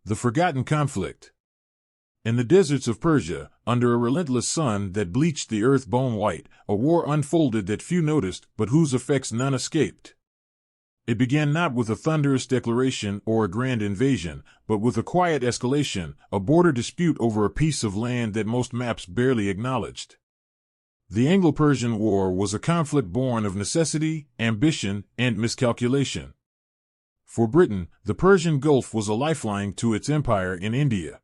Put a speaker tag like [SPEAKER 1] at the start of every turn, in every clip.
[SPEAKER 1] The Forgotten Conflict. In the deserts of Persia, under a relentless sun that bleached the earth bone white, a war unfolded that few noticed, but whose effects none escaped. It began not with a thunderous declaration or a grand invasion, but with a quiet escalation, a border dispute over a piece of land that most maps barely acknowledged. The Anglo-Persian War was a conflict born of necessity, ambition, and miscalculation. For Britain, the Persian Gulf was a lifeline to its empire in India.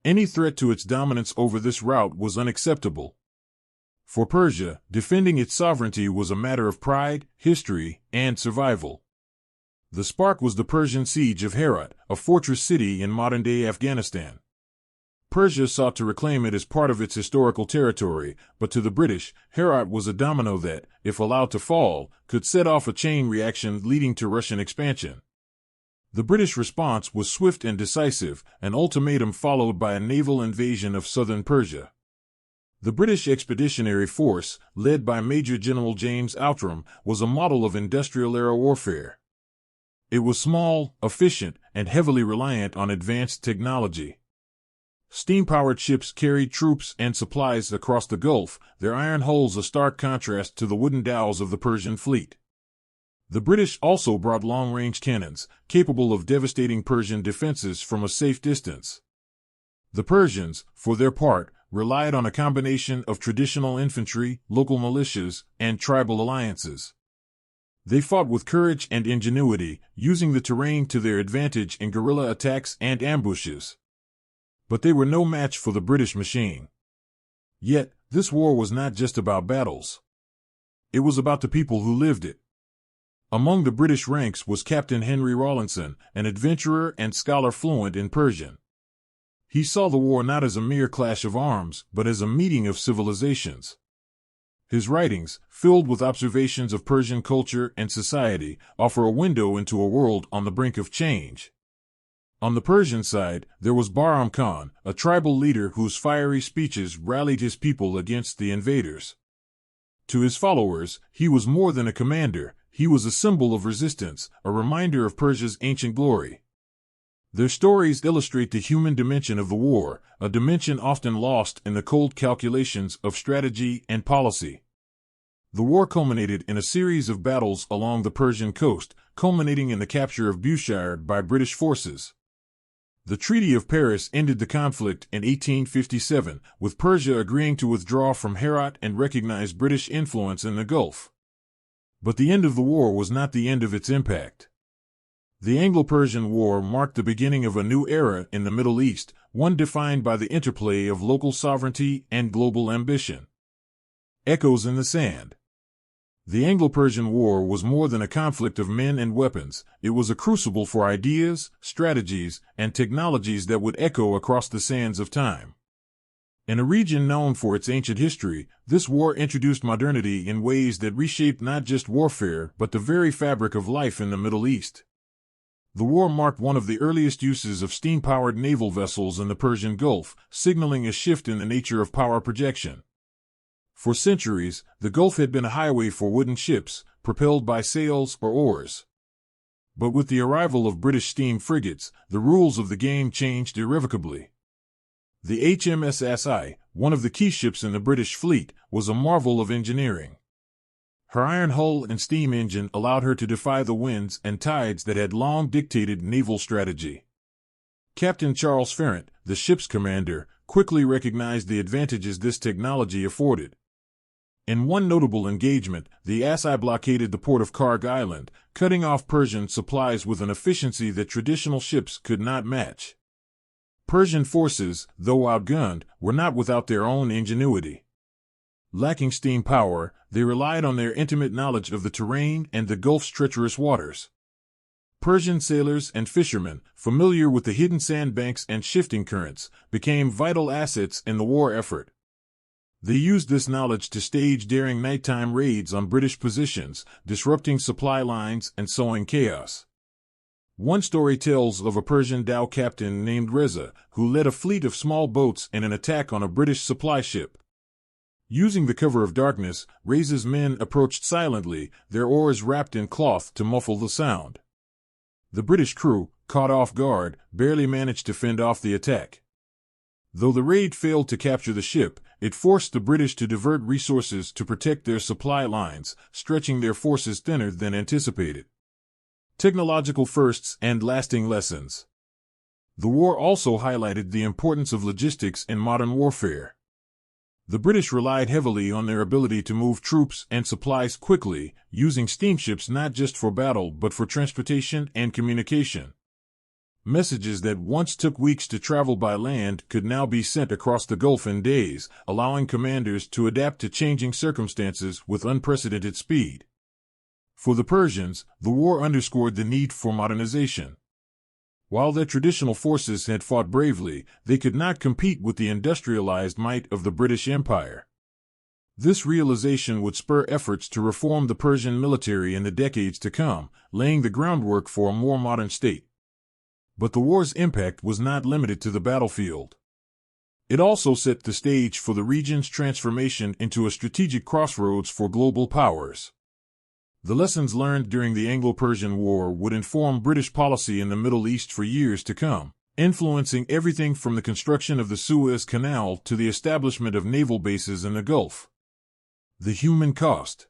[SPEAKER 1] Any threat to its dominance over this route was unacceptable. For Persia, defending its sovereignty was a matter of pride, history, and survival. The spark was the Persian siege of Herat, a fortress city in modern-day Afghanistan. Persia sought to reclaim it as part of its historical territory, but to the British, Herat was a domino that, if allowed to fall, could set off a chain reaction leading to Russian expansion. The British response was swift and decisive, an ultimatum followed by a naval invasion of southern Persia. The British Expeditionary Force, led by Major General James Outram, was a model of industrial-era warfare. It was small, efficient, and heavily reliant on advanced technology. Steam-powered ships carried troops and supplies across the Gulf, their iron hulls a stark contrast to the wooden dhows of the Persian fleet. The British also brought long-range cannons, capable of devastating Persian defenses from a safe distance. The Persians, for their part, relied on a combination of traditional infantry, local militias, and tribal alliances. They fought with courage and ingenuity, using the terrain to their advantage in guerrilla attacks and ambushes. But they were no match for the British machine. Yet, this war was not just about battles. It was about the people who lived it. Among the British ranks was Captain Henry Rawlinson, an adventurer and scholar fluent in Persian. He saw the war not as a mere clash of arms, but as a meeting of civilizations. His writings, filled with observations of Persian culture and society, offer a window into a world on the brink of change. On the Persian side, there was Bahram Khan, a tribal leader whose fiery speeches rallied his people against the invaders. To his followers, he was more than a commander, he was a symbol of resistance, a reminder of Persia's ancient glory. Their stories illustrate the human dimension of the war, a dimension often lost in the cold calculations of strategy and policy. The war culminated in a series of battles along the Persian coast, culminating in the capture of Bushire by British forces. The Treaty of Paris ended the conflict in 1857, with Persia agreeing to withdraw from Herat and recognize British influence in the Gulf. But the end of the war was not the end of its impact. The Anglo-Persian War marked the beginning of a new era in the Middle East, one defined by the interplay of local sovereignty and global ambition. Echoes in the sand. The Anglo-Persian War was more than a conflict of men and weapons. It was a crucible for ideas, strategies, and technologies that would echo across the sands of time. In a region known for its ancient history, this war introduced modernity in ways that reshaped not just warfare but the very fabric of life in the Middle East. The war marked one of the earliest uses of steam-powered naval vessels in the Persian Gulf, signaling a shift in the nature of power projection. For centuries, the Gulf had been a highway for wooden ships, propelled by sails or oars. But with the arrival of British steam frigates, the rules of the game changed irrevocably. The HMS Asai, one of the key ships in the British fleet, was a marvel of engineering. Her iron hull and steam engine allowed her to defy the winds and tides that had long dictated naval strategy. Captain Charles Ferrant, the ship's commander, quickly recognized the advantages this technology afforded. In one notable engagement, the Asai blockaded the port of Karg Island, cutting off Persian supplies with an efficiency that traditional ships could not match. Persian forces, though outgunned, were not without their own ingenuity. Lacking steam power, they relied on their intimate knowledge of the terrain and the Gulf's treacherous waters. Persian sailors and fishermen, familiar with the hidden sandbanks and shifting currents, became vital assets in the war effort. They used this knowledge to stage daring nighttime raids on British positions, disrupting supply lines and sowing chaos. One story tells of a Persian dhow captain named Reza, who led a fleet of small boats in an attack on a British supply ship. Using the cover of darkness, Reza's men approached silently, their oars wrapped in cloth to muffle the sound. The British crew, caught off guard, barely managed to fend off the attack. Though the raid failed to capture the ship, it forced the British to divert resources to protect their supply lines, stretching their forces thinner than anticipated. Technological firsts and lasting lessons. The war also highlighted the importance of logistics in modern warfare. The British relied heavily on their ability to move troops and supplies quickly, using steamships not just for battle but for transportation and communication. Messages that once took weeks to travel by land could now be sent across the Gulf in days, allowing commanders to adapt to changing circumstances with unprecedented speed. For the Persians, the war underscored the need for modernization. While their traditional forces had fought bravely, they could not compete with the industrialized might of the British Empire. This realization would spur efforts to reform the Persian military in the decades to come, laying the groundwork for a more modern state. But the war's impact was not limited to the battlefield. It also set the stage for the region's transformation into a strategic crossroads for global powers. The lessons learned during the Anglo-Persian War would inform British policy in the Middle East for years to come, influencing everything from the construction of the Suez Canal to the establishment of naval bases in the Gulf. The human cost.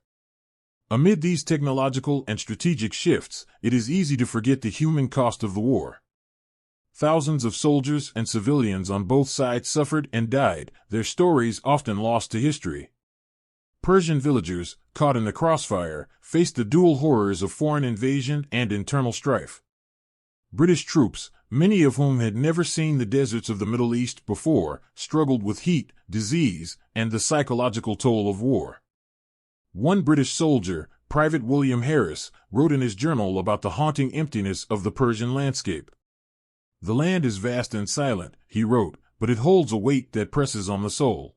[SPEAKER 1] Amid these technological and strategic shifts, it is easy to forget the human cost of the war. Thousands of soldiers and civilians on both sides suffered and died, their stories often lost to history. Persian villagers, caught in the crossfire, faced the dual horrors of foreign invasion and internal strife. British troops, many of whom had never seen the deserts of the Middle East before, struggled with heat, disease, and the psychological toll of war. One British soldier, Private William Harris, wrote in his journal about the haunting emptiness of the Persian landscape. "The land is vast and silent," he wrote, "but it holds a weight that presses on the soul.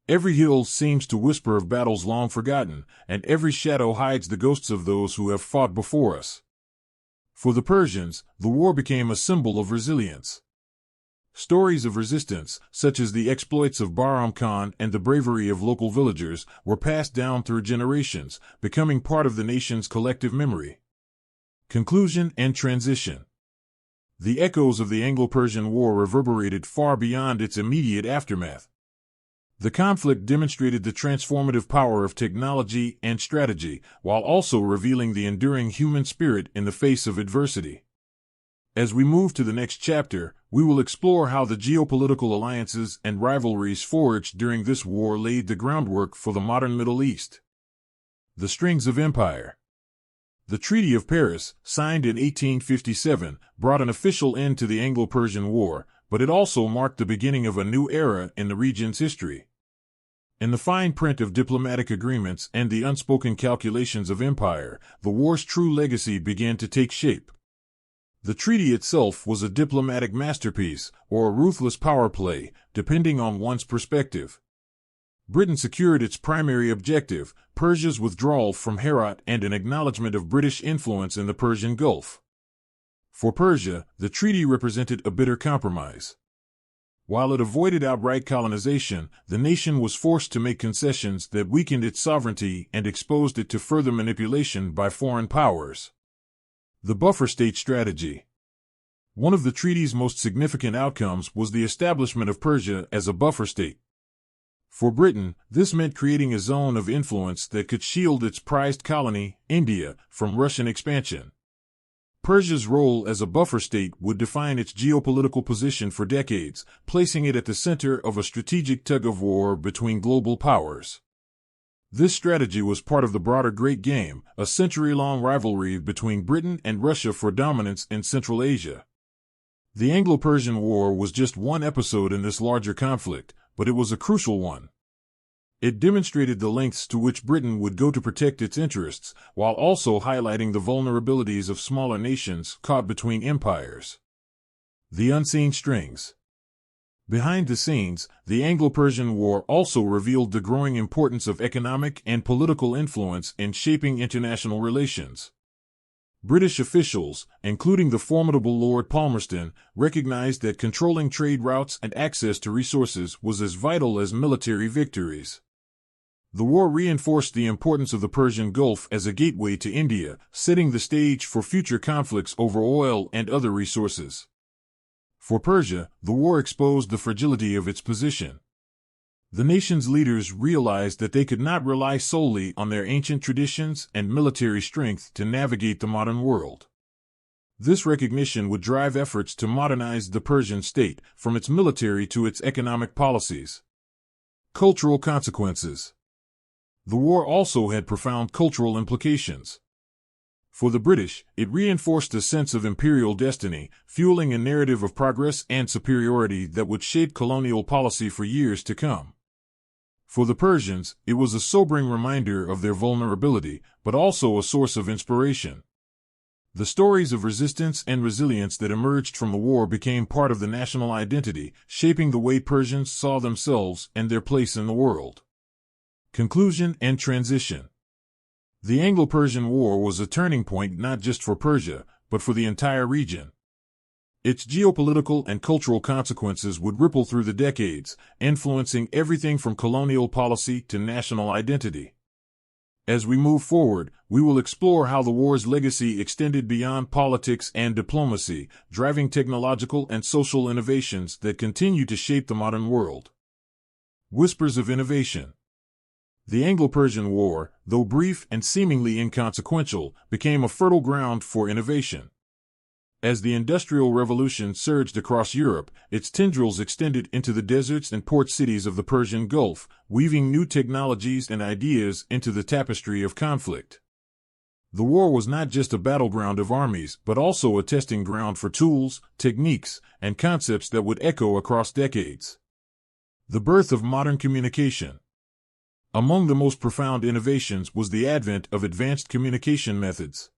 [SPEAKER 1] Every hill seems to whisper of battles long forgotten, and every shadow hides the ghosts of those who have fought before us." For the Persians, the war became a symbol of resilience. Stories of resistance, such as the exploits of Bahram Khan and the bravery of local villagers, were passed down through generations, becoming part of the nation's collective memory. Conclusion and transition. The echoes of the Anglo-Persian War reverberated far beyond its immediate aftermath. The conflict demonstrated the transformative power of technology and strategy, while also revealing the enduring human spirit in the face of adversity. As we move to the next chapter, we will explore how the geopolitical alliances and rivalries forged during this war laid the groundwork for the modern Middle East. The strings of empire. The Treaty of Paris, signed in 1857, brought an official end to the Anglo-Persian War, but it also marked the beginning of a new era in the region's history. In the fine print of diplomatic agreements and the unspoken calculations of empire, the war's true legacy began to take shape. The treaty itself was a diplomatic masterpiece, or a ruthless power play, depending on one's perspective. Britain secured its primary objective, Persia's withdrawal from Herat and an acknowledgement of British influence in the Persian Gulf. For Persia, the treaty represented a bitter compromise. While it avoided outright colonization, the nation was forced to make concessions that weakened its sovereignty and exposed it to further manipulation by foreign powers. The buffer state strategy. One of the treaty's most significant outcomes was the establishment of Persia as a buffer state. For Britain, this meant creating a zone of influence that could shield its prized colony, India, from Russian expansion. Persia's role as a buffer state would define its geopolitical position for decades, placing it at the center of a strategic tug-of-war between global powers. This strategy was part of the broader Great Game, a century-long rivalry between Britain and Russia for dominance in Central Asia. The Anglo-Persian War was just one episode in this larger conflict, but it was a crucial one. It demonstrated the lengths to which Britain would go to protect its interests, while also highlighting the vulnerabilities of smaller nations caught between empires. The unseen strings. Behind the scenes, the Anglo-Persian War also revealed the growing importance of economic and political influence in shaping international relations. British officials, including the formidable Lord Palmerston, recognized that controlling trade routes and access to resources was as vital as military victories. The war reinforced the importance of the Persian Gulf as a gateway to India, setting the stage for future conflicts over oil and other resources. For Persia, the war exposed the fragility of its position. The nation's leaders realized that they could not rely solely on their ancient traditions and military strength to navigate the modern world. This recognition would drive efforts to modernize the Persian state, from its military to its economic policies. Cultural consequences. The war also had profound cultural implications. For the British, it reinforced a sense of imperial destiny, fueling a narrative of progress and superiority that would shape colonial policy for years to come. For the Persians, it was a sobering reminder of their vulnerability, but also a source of inspiration. The stories of resistance and resilience that emerged from the war became part of the national identity, shaping the way Persians saw themselves and their place in the world. Conclusion and transition. The Anglo-Persian War was a turning point not just for Persia, but for the entire region. Its geopolitical and cultural consequences would ripple through the decades, influencing everything from colonial policy to national identity. As we move forward, we will explore how the war's legacy extended beyond politics and diplomacy, driving technological and social innovations that continue to shape the modern world. Whispers of innovation. The Anglo-Persian War, though brief and seemingly inconsequential, became a fertile ground for innovation. As the Industrial Revolution surged across Europe, its tendrils extended into the deserts and port cities of the Persian Gulf, weaving new technologies and ideas into the tapestry of conflict. The war was not just a battleground of armies, but also a testing ground for tools, techniques, and concepts that would echo across decades. The birth of modern communication. Among the most profound innovations was the advent of advanced communication methods.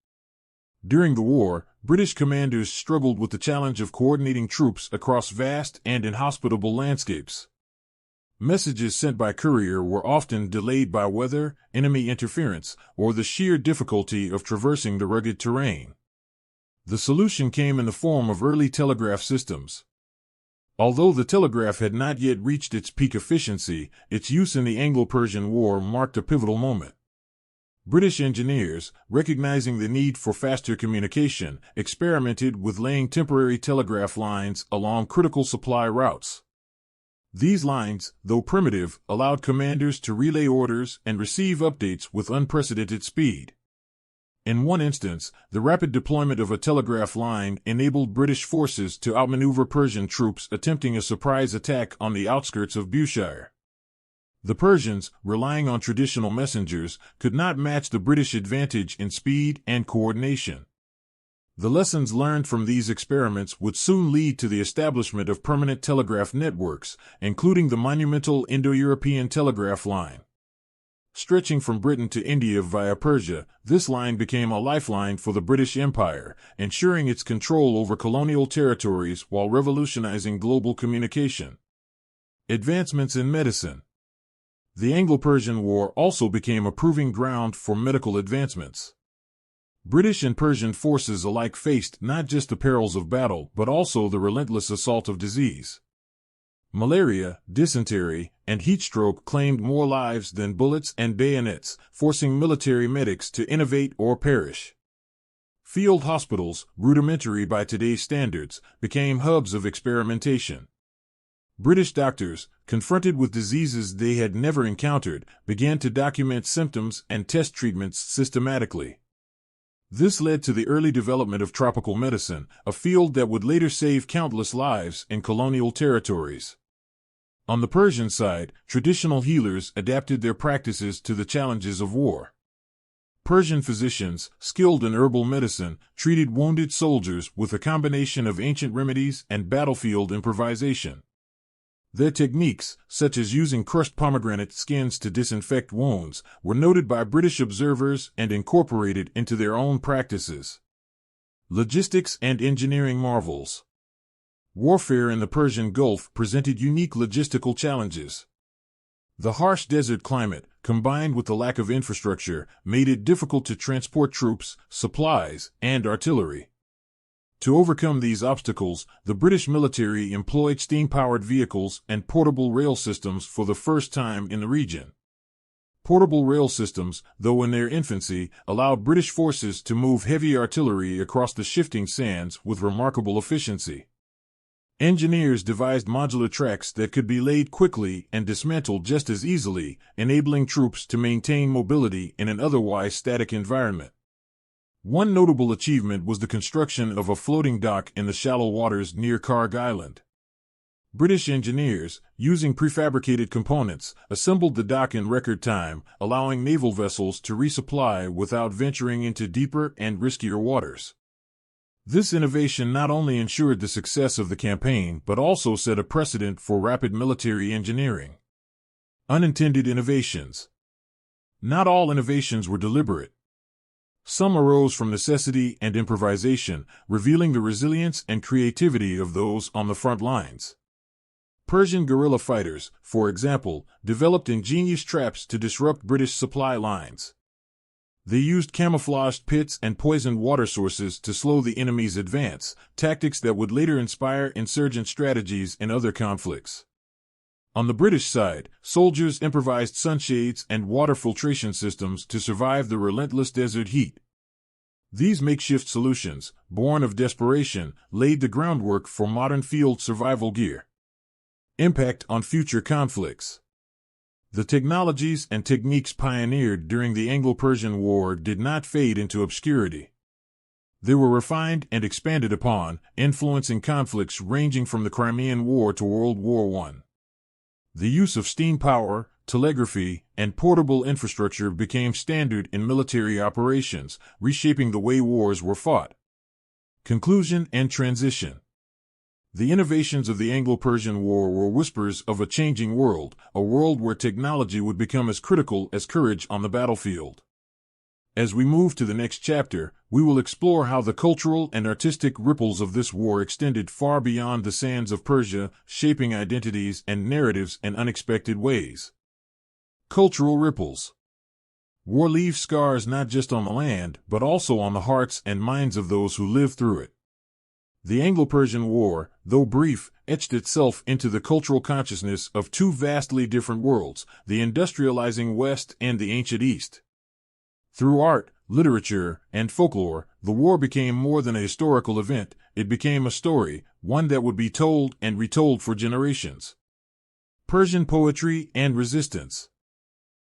[SPEAKER 1] During the war, British commanders struggled with the challenge of coordinating troops across vast and inhospitable landscapes. Messages sent by courier were often delayed by weather, enemy interference, or the sheer difficulty of traversing the rugged terrain. The solution came in the form of early telegraph systems. Although the telegraph had not yet reached its peak efficiency, its use in the Anglo-Persian War marked a pivotal moment. British engineers, recognizing the need for faster communication, experimented with laying temporary telegraph lines along critical supply routes. These lines, though primitive, allowed commanders to relay orders and receive updates with unprecedented speed. In one instance, the rapid deployment of a telegraph line enabled British forces to outmaneuver Persian troops attempting a surprise attack on the outskirts of Bushire. The Persians, relying on traditional messengers, could not match the British advantage in speed and coordination. The lessons learned from these experiments would soon lead to the establishment of permanent telegraph networks, including the monumental Indo-European telegraph line. Stretching from Britain to India via Persia, this line became a lifeline for the British Empire, ensuring its control over colonial territories while revolutionizing global communication. Advancements in medicine. The Anglo-Persian War also became a proving ground for medical advancements. British and Persian forces alike faced not just the perils of battle, but also the relentless assault of disease. Malaria, dysentery, and heatstroke claimed more lives than bullets and bayonets, forcing military medics to innovate or perish. Field hospitals, rudimentary by today's standards, became hubs of experimentation. British doctors, confronted with diseases they had never encountered, began to document symptoms and test treatments systematically. This led to the early development of tropical medicine, a field that would later save countless lives in colonial territories. On the Persian side, traditional healers adapted their practices to the challenges of war. Persian physicians, skilled in herbal medicine, treated wounded soldiers with a combination of ancient remedies and battlefield improvisation. Their techniques, such as using crushed pomegranate skins to disinfect wounds, were noted by British observers and incorporated into their own practices. Logistics and engineering marvels. Warfare in the Persian Gulf presented unique logistical challenges. The harsh desert climate, combined with the lack of infrastructure, made it difficult to transport troops, supplies, and artillery. To overcome these obstacles, the British military employed steam-powered vehicles and portable rail systems for the first time in the region. Portable rail systems, though in their infancy, allowed British forces to move heavy artillery across the shifting sands with remarkable efficiency. Engineers devised modular tracks that could be laid quickly and dismantled just as easily, enabling troops to maintain mobility in an otherwise static environment. One notable achievement was the construction of a floating dock in the shallow waters near Carg Island. British engineers, using prefabricated components, assembled the dock in record time, allowing naval vessels to resupply without venturing into deeper and riskier waters. This innovation not only ensured the success of the campaign but also set a precedent for rapid military engineering. Unintended innovations. Not all innovations were deliberate. Some arose from necessity and improvisation, revealing the resilience and creativity of those on the front lines. Persian guerrilla fighters, for example, developed ingenious traps to disrupt British supply lines. They used camouflaged pits and poisoned water sources to slow the enemy's advance, tactics that would later inspire insurgent strategies in other conflicts. On the British side, soldiers improvised sunshades and water filtration systems to survive the relentless desert heat. These makeshift solutions, born of desperation, laid the groundwork for modern field survival gear. Impact on future conflicts. The technologies and techniques pioneered during the Anglo-Persian War did not fade into obscurity. They were refined and expanded upon, influencing conflicts ranging from the Crimean War to World War I. The use of steam power, telegraphy, and portable infrastructure became standard in military operations, reshaping the way wars were fought. Conclusion and transition. The innovations of the Anglo-Persian War were whispers of a changing world, a world where technology would become as critical as courage on the battlefield. As we move to the next chapter, we will explore how the cultural and artistic ripples of this war extended far beyond the sands of Persia, shaping identities and narratives in unexpected ways. Cultural ripples. War leaves scars not just on the land, but also on the hearts and minds of those who lived through it. The Anglo-Persian War, though brief, etched itself into the cultural consciousness of two vastly different worlds, the industrializing West and the ancient East. Through art, literature, and folklore, the war became more than a historical event, it became a story, one that would be told and retold for generations. Persian poetry and resistance.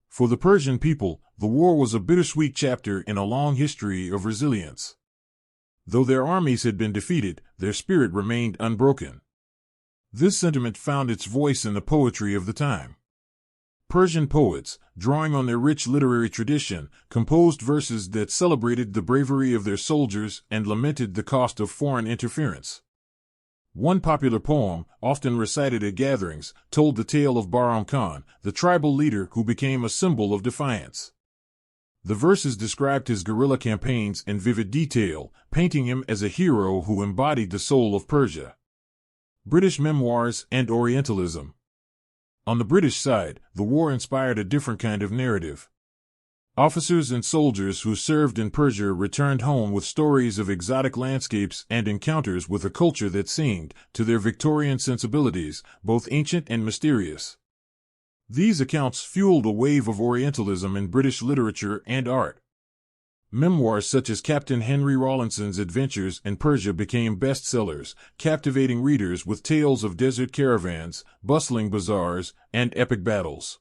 [SPEAKER 1] For the Persian people, the war was a bittersweet chapter in a long history of resilience. Though their armies had been defeated, their spirit remained unbroken. This sentiment found its voice in the poetry of the time. Persian poets, drawing on their rich literary tradition, composed verses that celebrated the bravery of their soldiers and lamented the cost of foreign interference. One popular poem, often recited at gatherings, told the tale of Bahram Khan, the tribal leader who became a symbol of defiance. The verses described his guerrilla campaigns in vivid detail, painting him as a hero who embodied the soul of Persia. British memoirs and Orientalism. On the British side, the war inspired a different kind of narrative. Officers and soldiers who served in Persia returned home with stories of exotic landscapes and encounters with a culture that seemed, to their Victorian sensibilities, both ancient and mysterious. These accounts fueled a wave of Orientalism in British literature and art. Memoirs such as Captain Henry Rawlinson's Adventures in Persia became bestsellers, captivating readers with tales of desert caravans, bustling bazaars, and epic battles.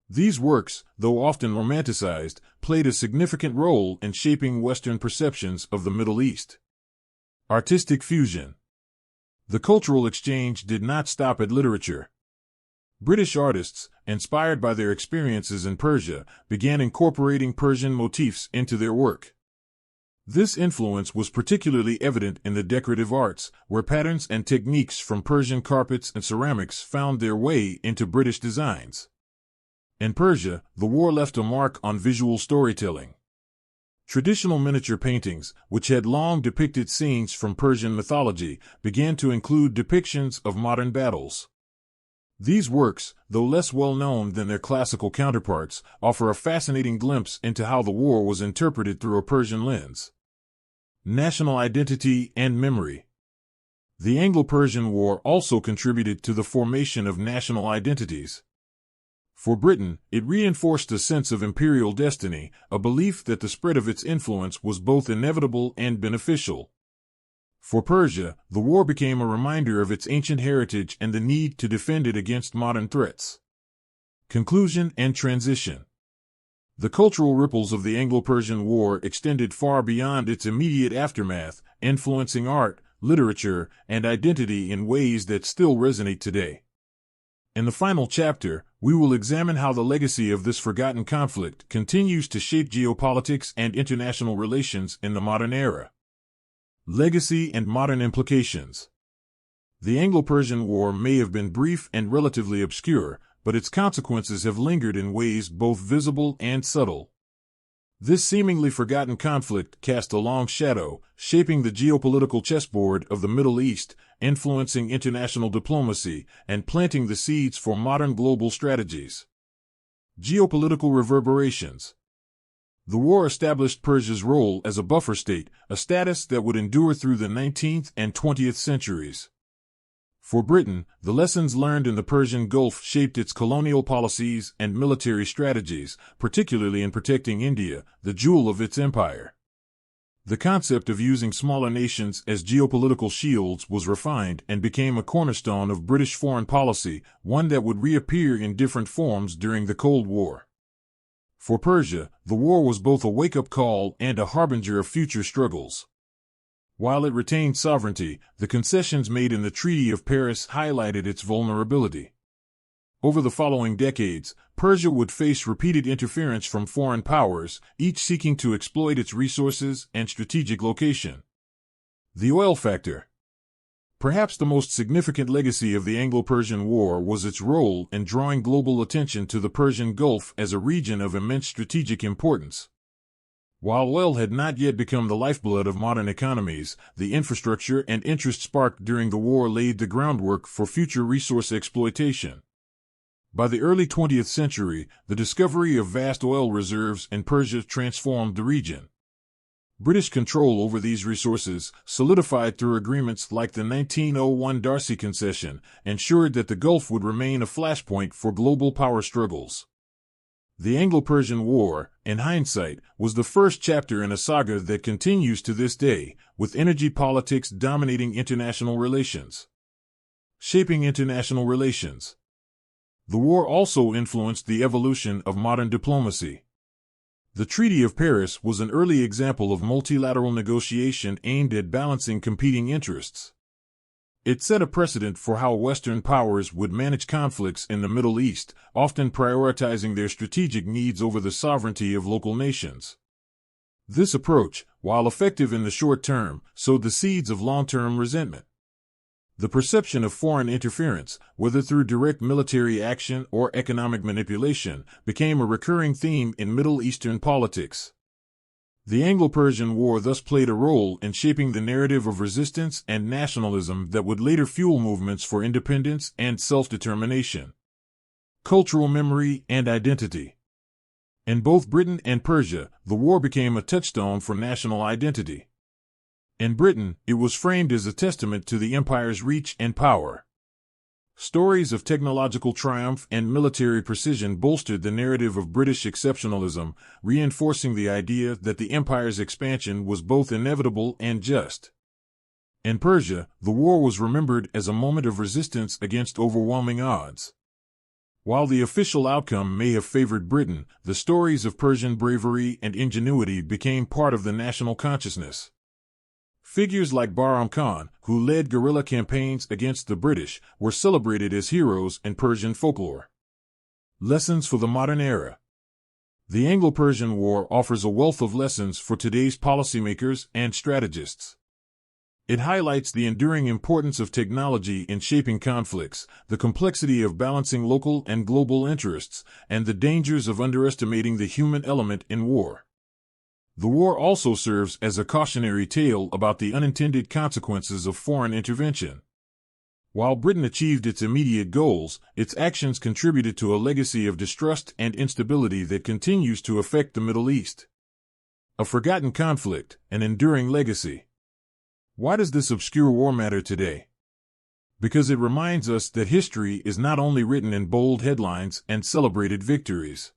[SPEAKER 1] These works, though often romanticized, played a significant role in shaping Western perceptions of the Middle East. Artistic fusion. The cultural exchange did not stop at literature. British artists, inspired by their experiences in Persia, began incorporating Persian motifs into their work. This influence was particularly evident in the decorative arts, where patterns and techniques from Persian carpets and ceramics found their way into British designs. In Persia, the war left a mark on visual storytelling. Traditional miniature paintings, which had long depicted scenes from Persian mythology, began to include depictions of modern battles. These works, though less well-known than their classical counterparts, offer a fascinating glimpse into how the war was interpreted through a Persian lens. National identity and memory. The Anglo-Persian War also contributed to the formation of national identities. For Britain, it reinforced a sense of imperial destiny, a belief that the spread of its influence was both inevitable and beneficial. For Persia, the war became a reminder of its ancient heritage and the need to defend it against modern threats. Conclusion and transition. The cultural ripples of the Anglo-Persian War extended far beyond its immediate aftermath, influencing art, literature, and identity in ways that still resonate today. In the final chapter, we will examine how the legacy of this forgotten conflict continues to shape geopolitics and international relations in the modern era. Legacy and modern implications. The Anglo-Persian War may have been brief and relatively obscure, but its consequences have lingered in ways both visible and subtle. This seemingly forgotten conflict cast a long shadow, shaping the geopolitical chessboard of the Middle East, influencing international diplomacy, and planting the seeds for modern global strategies. Geopolitical reverberations. The war established Persia's role as a buffer state, a status that would endure through the 19th and 20th centuries. For Britain, the lessons learned in the Persian Gulf shaped its colonial policies and military strategies, particularly in protecting India, the jewel of its empire. The concept of using smaller nations as geopolitical shields was refined and became a cornerstone of British foreign policy, one that would reappear in different forms during the Cold War. For Persia, the war was both a wake-up call and a harbinger of future struggles. While it retained sovereignty, the concessions made in the Treaty of Paris highlighted its vulnerability. Over the following decades, Persia would face repeated interference from foreign powers, each seeking to exploit its resources and strategic location. The oil factor. Perhaps the most significant legacy of the Anglo-Persian War was its role in drawing global attention to the Persian Gulf as a region of immense strategic importance. While oil had not yet become the lifeblood of modern economies, the infrastructure and interest sparked during the war laid the groundwork for future resource exploitation. By the early 20th century, the discovery of vast oil reserves in Persia transformed the region. British control over these resources, solidified through agreements like the 1901 Darcy Concession, ensured that the Gulf would remain a flashpoint for global power struggles. The Anglo-Persian War, in hindsight, was the first chapter in a saga that continues to this day, with energy politics dominating international relations. Shaping international relations. The war also influenced the evolution of modern diplomacy. The Treaty of Paris was an early example of multilateral negotiation aimed at balancing competing interests. It set a precedent for how Western powers would manage conflicts in the Middle East, often prioritizing their strategic needs over the sovereignty of local nations. This approach, while effective in the short term, sowed the seeds of long-term resentment. The perception of foreign interference, whether through direct military action or economic manipulation, became a recurring theme in Middle Eastern politics. The Anglo-Persian War thus played a role in shaping the narrative of resistance and nationalism that would later fuel movements for independence and self-determination. Cultural memory and identity. In both Britain and Persia, the war became a touchstone for national identity. In Britain, it was framed as a testament to the empire's reach and power. Stories of technological triumph and military precision bolstered the narrative of British exceptionalism, reinforcing the idea that the empire's expansion was both inevitable and just. In Persia, the war was remembered as a moment of resistance against overwhelming odds. While the official outcome may have favored Britain, the stories of Persian bravery and ingenuity became part of the national consciousness. Figures like Bahram Khan, who led guerrilla campaigns against the British, were celebrated as heroes in Persian folklore. Lessons for the modern era. The Anglo-Persian War offers a wealth of lessons for today's policymakers and strategists. It highlights the enduring importance of technology in shaping conflicts, the complexity of balancing local and global interests, and the dangers of underestimating the human element in war. The war also serves as a cautionary tale about the unintended consequences of foreign intervention. While Britain achieved its immediate goals, its actions contributed to a legacy of distrust and instability that continues to affect the Middle East. A forgotten conflict, an enduring legacy. Why does this obscure war matter today? Because it reminds us that history is not only written in bold headlines and celebrated victories.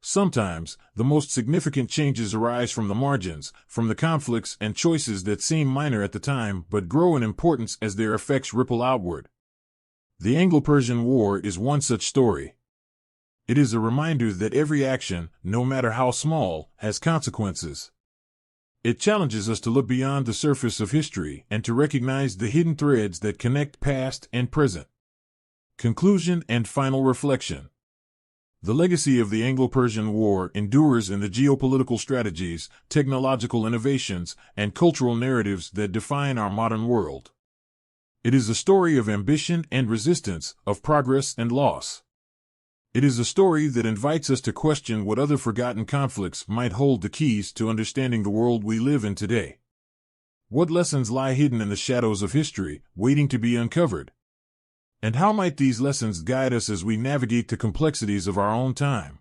[SPEAKER 1] Sometimes, the most significant changes arise from the margins, from the conflicts and choices that seem minor at the time but grow in importance as their effects ripple outward. The Anglo-Persian War is one such story. It is a reminder that every action, no matter how small, has consequences. It challenges us to look beyond the surface of history and to recognize the hidden threads that connect past and present. Conclusion and final reflection. The legacy of the Anglo-Persian War endures in the geopolitical strategies, technological innovations, and cultural narratives that define our modern world. It is a story of ambition and resistance, of progress and loss. It is a story that invites us to question what other forgotten conflicts might hold the keys to understanding the world we live in today. What lessons lie hidden in the shadows of history, waiting to be uncovered? And how might these lessons guide us as we navigate the complexities of our own time?